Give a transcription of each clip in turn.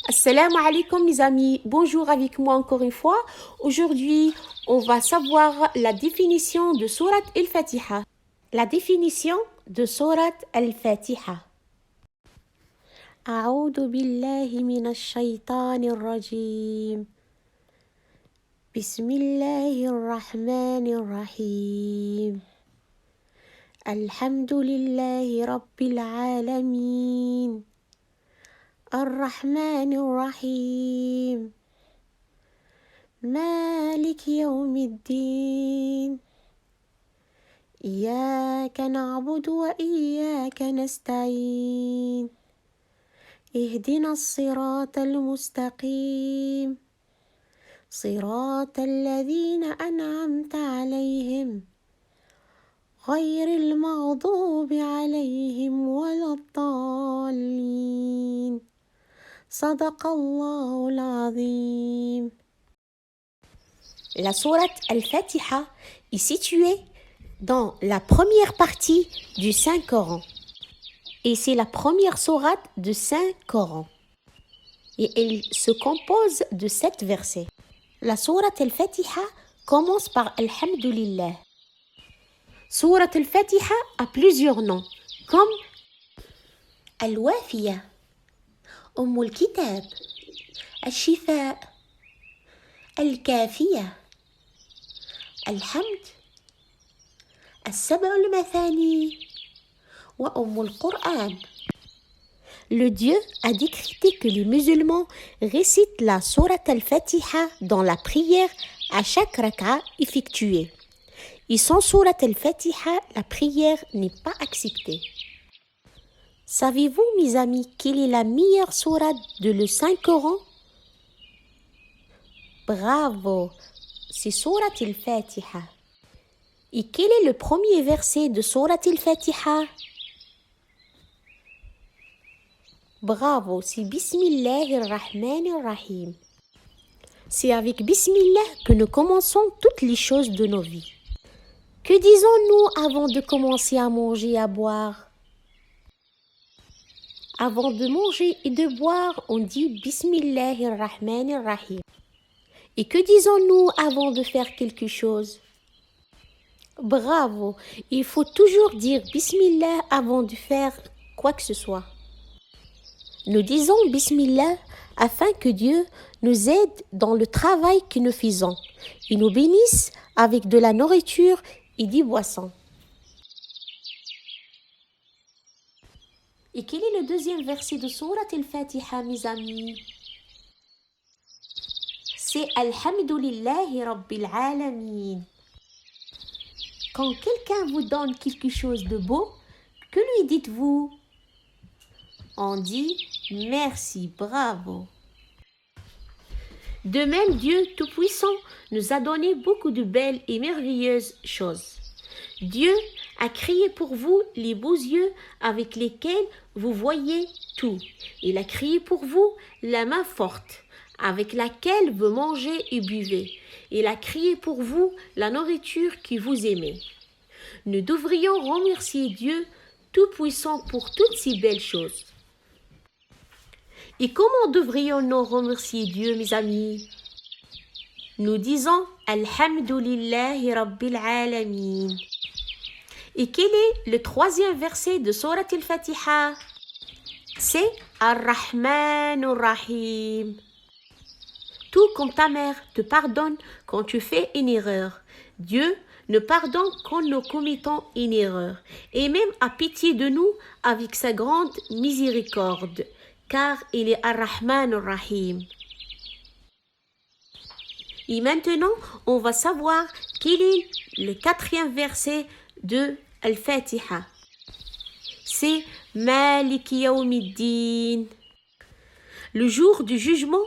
Assalamu alaikum mes amis, bonjour avec moi encore une fois. Aujourd'hui, on va savoir la définition de Surat Al-Fatiha. La définition de Surat Al-Fatiha. أعوذ بالله من الشيطان الرجيم. بسم الله الرحمن الرحيم. الحمد لله رب العالمين. الرحمن الرحيم مالك يوم الدين إياك نعبد وإياك نستعين اهدنا الصراط المستقيم صراط الذين أنعمت عليهم غير المغضوب عليهم ولا الضالين صدق الله العظيم. La sourate Al-Fatiha est située dans la première partie du Saint-Coran. Et c'est la première sourate du Saint-Coran. Et elle se compose de 7 versets. La sourate Al-Fatiha commence par Alhamdulillah. Sourate Al-Fatiha a plusieurs noms, comme Al-Wafiya, أم الكتاب الشفاء الكافية الحمد السبع المثاني وأم القرآن. Le Dieu a décrété que les musulmans récitent la sourate Al-Fatiha dans la prière à chaque raka effectuée. Et sans sourate Al-Fatiha, la prière n'est pas acceptée. Savez-vous, mes amis, quelle est la meilleure sourate de le Saint-Coran? Bravo, c'est sourate Al-Fatiha. Et quel est le premier verset de sourate Al-Fatiha? Bravo, c'est Bismillahir-Rahmanir-Rahim. C'est avec Bismillah que nous commençons toutes les choses de nos vies. Que disons-nous avant de commencer à manger et à boire? Avant de manger et de boire, on dit Bismillahir-Rahmanir-Rahim. Et que disons-nous avant de faire quelque chose? Bravo, il faut toujours dire Bismillah avant de faire quoi que ce soit. Nous disons Bismillah afin que Dieu nous aide dans le travail que nous faisons et nous bénisse avec de la nourriture et des boissons. Et quel est le deuxième verset de sourate Al-Fatiha, mes amis? C'est Alhamdulillahi Rabbil Alamin. Quand quelqu'un vous donne quelque chose de beau, que lui dites-vous? On dit merci, bravo. De même, Dieu Tout-Puissant nous a donné beaucoup de belles et merveilleuses choses. Dieu a créé pour vous les beaux yeux avec lesquels vous voyez tout. Il a créé pour vous la main forte avec laquelle vous mangez et buvez. Il a créé pour vous la nourriture que vous aimez. Nous devrions remercier Dieu Tout-Puissant pour toutes ces belles choses. Et comment devrions-nous remercier Dieu, mes amis? Nous disons Alhamdulillahi Rabbil Alamin. Et quel est le troisième verset de sourate Al-Fatiha? C'est Ar-Rahmanur Rahim. Tout comme ta mère te pardonne quand tu fais une erreur, Dieu ne pardonne quand nous commettons une erreur, et même a pitié de nous avec sa grande miséricorde, car il est Ar-Rahmanur Rahim. Et maintenant, on va savoir quel est le quatrième verset de Al-Fatiha. C'est Malik Yawmiddin. Le jour du jugement,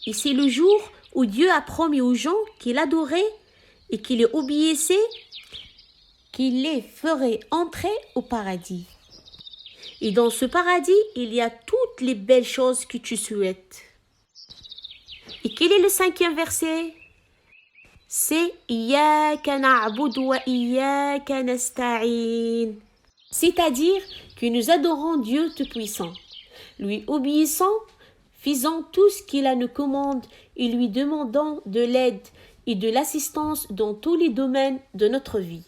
et c'est le jour où Dieu a promis aux gens qu'il adorait et qu'il les obéissait, qu'il les ferait entrer au paradis. Et dans ce paradis, il y a toutes les belles choses que tu souhaites. Et quel est le cinquième verset? C'est Iyyaka na'budu wa iyyaka nasta'in. C'est-à-dire que nous adorons Dieu Tout-Puissant, lui obéissant, Faisons tout ce qu'il nous commande et lui demandons de l'aide et de l'assistance dans tous les domaines de notre vie.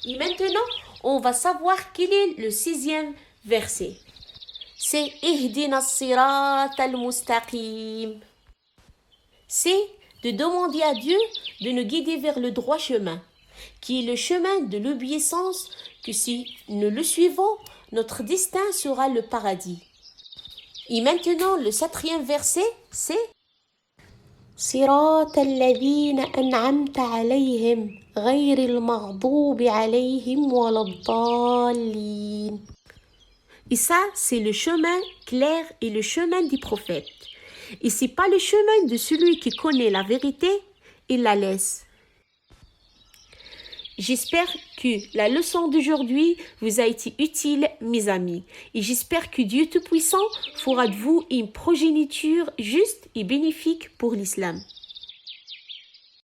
Et maintenant, on va savoir quel est le 6e verset. C'est Ihdina as-sirat al-mustaqim. C'est de demander à Dieu de nous guider vers le droit chemin, qui est le chemin de l'obéissance, que si nous le suivons, notre destin sera le paradis. Et maintenant, le 4e verset, c'est صراط الذين أنعمت عليهم غير المغضوب عليهم ولا الضالين. Et ça, c'est le chemin clair et le chemin des prophètes. Et c'est pas le chemin de celui qui connaît la vérité et la laisse. J'espère que la leçon d'aujourd'hui vous a été utile, mes amis. Et j'espère que Dieu Tout-Puissant fera de vous une progéniture juste et bénéfique pour l'islam.